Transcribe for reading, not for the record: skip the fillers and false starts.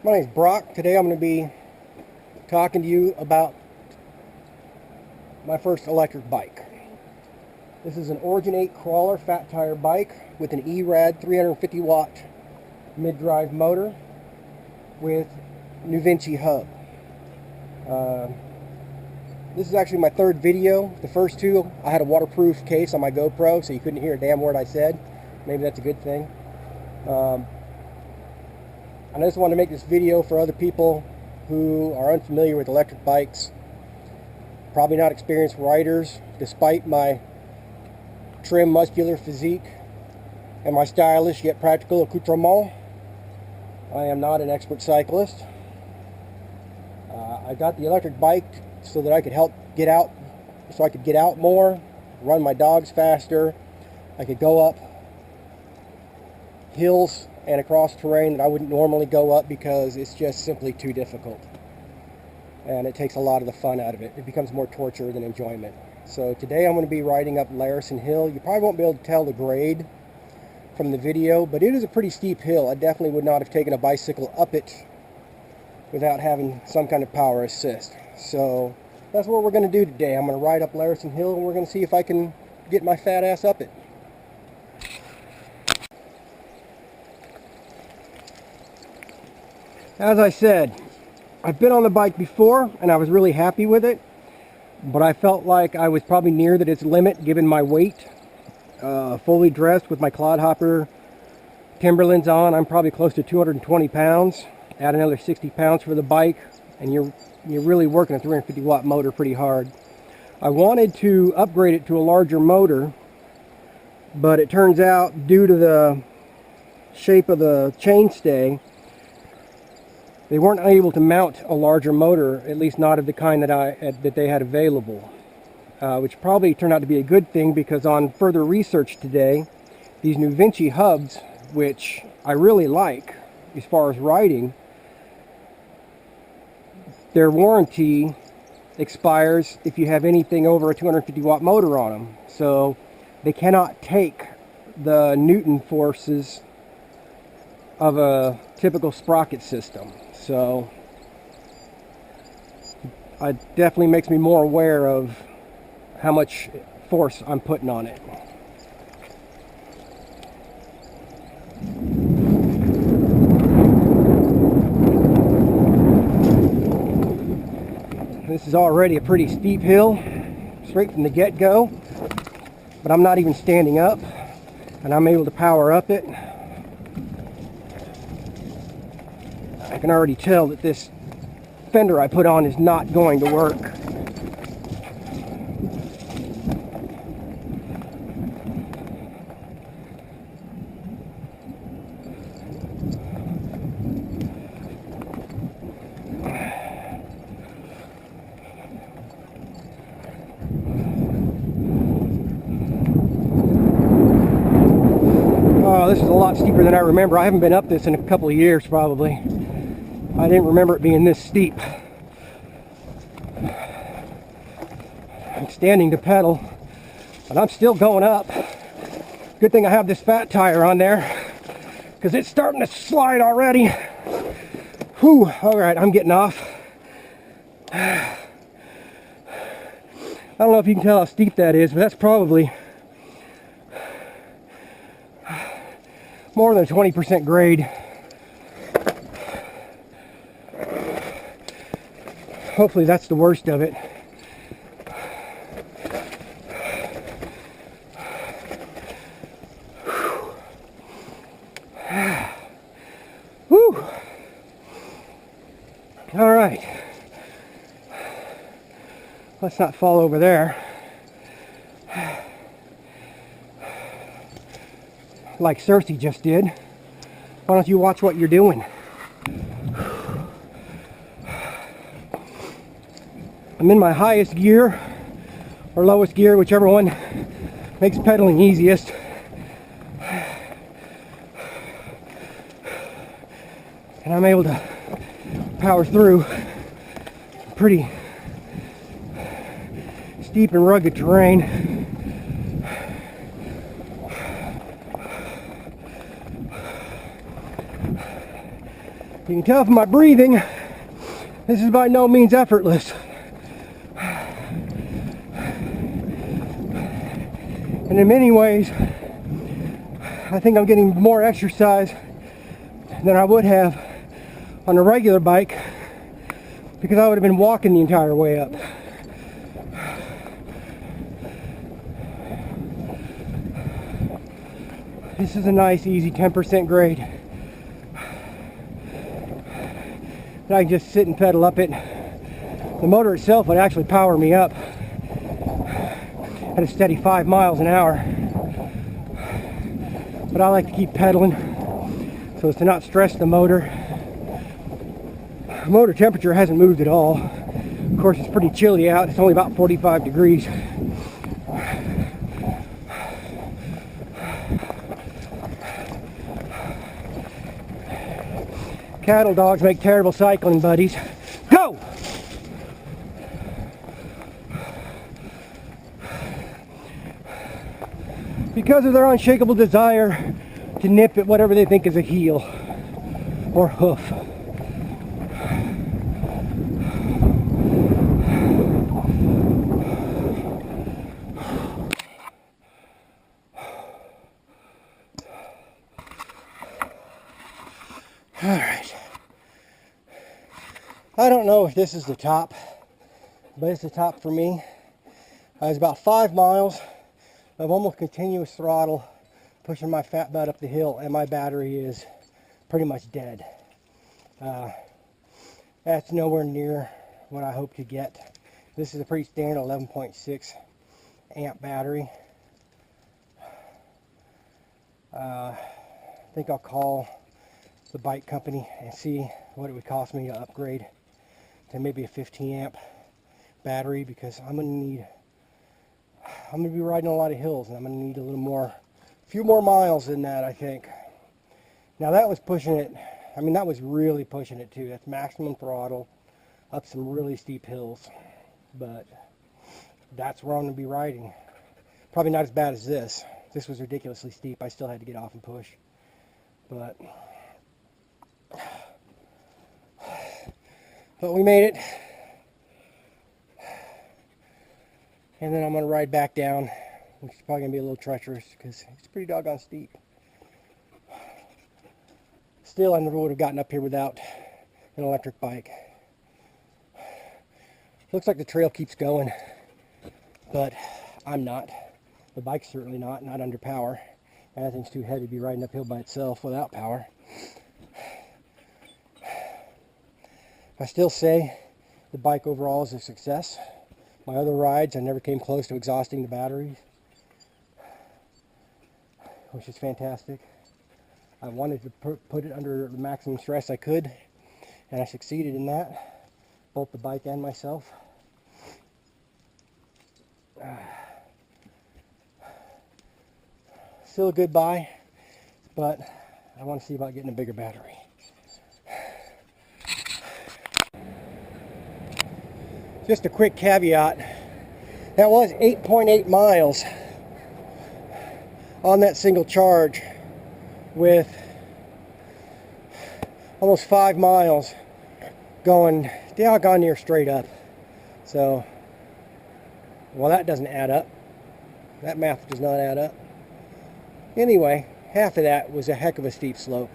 My name is Brock. Today I'm going to be talking to you about my first electric bike. This is an Origin 8 crawler fat tire bike with an e-rad 350 watt mid-drive motor with New Vinci hub. This is actually my third video. The first two I had a waterproof case on my GoPro so you couldn't hear a damn word I said. Maybe that's a good thing. I just wanted to make this video for other people who are unfamiliar with electric bikes, probably not experienced riders. Despite my trim, muscular physique and my stylish yet practical accoutrement, I am not an expert cyclist. I got the electric bike so that I could get out more, run my dogs faster. I could go up hills and across terrain that I wouldn't normally go up because it's just simply too difficult. And it takes a lot of the fun out of it. It becomes more torture than enjoyment. So today I'm going to be riding up Larison Hill. You probably won't be able to tell the grade from the video, but it is a pretty steep hill. I definitely would not have taken a bicycle up it without having some kind of power assist. So that's what we're going to do today. I'm going to ride up Larison Hill and we're going to see if I can get my fat ass up it. As I said, I've been on the bike before and I was really happy with it, but I felt like I was probably near its limit given my weight. Fully dressed with my clodhopper Timberlands on, I'm probably close to 220 pounds. Add another 60 pounds for the bike and you're really working a 350 watt motor pretty hard. I wanted to upgrade it to a larger motor, but it turns out due to the shape of the chainstay, they weren't able to mount a larger motor, at least not of the kind that they had available, which probably turned out to be a good thing because on further research today, these New Vinci hubs, which I really like as far as riding, their warranty expires if you have anything over a 250 watt motor on them. So they cannot take the Newton forces of a typical sprocket system. So it definitely makes me more aware of how much force I'm putting on it. This is already a pretty steep hill, straight from the get-go, but I'm not even standing up, and I'm able to power up it. I can already tell that this fender I put on is not going to work. Oh, this is a lot steeper than I remember. I haven't been up this in a couple of years probably. I didn't remember it being this steep. I'm standing to pedal, but I'm still going up. Good thing I have this fat tire on there, because it's starting to slide already. Whew, alright, I'm getting off. I don't know if you can tell how steep that is, but that's probably more than a 20% grade. Hopefully that's the worst of it. Whew. All right. Let's not fall over there. Like Cersei just did. Why don't you watch what you're doing? I'm in my highest gear or lowest gear, whichever one makes pedaling easiest. And I'm able to power through pretty steep and rugged terrain. You can tell from my breathing, this is by no means effortless. And in many ways, I think I'm getting more exercise than I would have on a regular bike, because I would have been walking the entire way up. This is a nice, easy 10% grade. And I can just sit and pedal up it. The motor itself would actually power me up at a steady 5 miles an hour. But I like to keep pedaling so as to not stress the motor. The motor temperature hasn't moved at all. Of course, it's pretty chilly out. It's only about 45 degrees. Cattle dogs make terrible cycling buddies. Go! Because of their unshakable desire to nip at whatever they think is a heel or hoof. All right. I don't know if this is the top, but it's the top for me. It's about 5 miles of almost continuous throttle, pushing my fat butt up the hill, and my battery is pretty much dead. That's nowhere near what I hope to get. This is a pretty standard 11.6 amp battery. I think I'll call the bike company and see what it would cost me to upgrade to maybe a 15 amp battery, because I'm gonna be riding a lot of hills, and I'm gonna need a few more miles than that, I think. Now that was pushing it. I mean, that was really pushing it too. That's maximum throttle up some really steep hills, but that's where I'm gonna be riding. Probably not as bad as this. This was ridiculously steep. I still had to get off and push, but we made it. And then I'm going to ride back down, which is probably going to be a little treacherous because it's pretty doggone steep. Still, I never would have gotten up here without an electric bike. Looks like the trail keeps going, but I'm not. The bike's certainly not under power. And that thing's too heavy to be riding uphill by itself without power. I still say the bike overall is a success. My other rides, I never came close to exhausting the batteries, which is fantastic. I wanted to put it under the maximum stress I could, and I succeeded in that, both the bike and myself. Still a good buy, but I want to see about getting a bigger battery. Just a quick caveat, that was 8.8 miles on that single charge with almost 5 miles going doggone near straight up. So, well, that doesn't add up. That math does not add up. Anyway, half of that was a heck of a steep slope.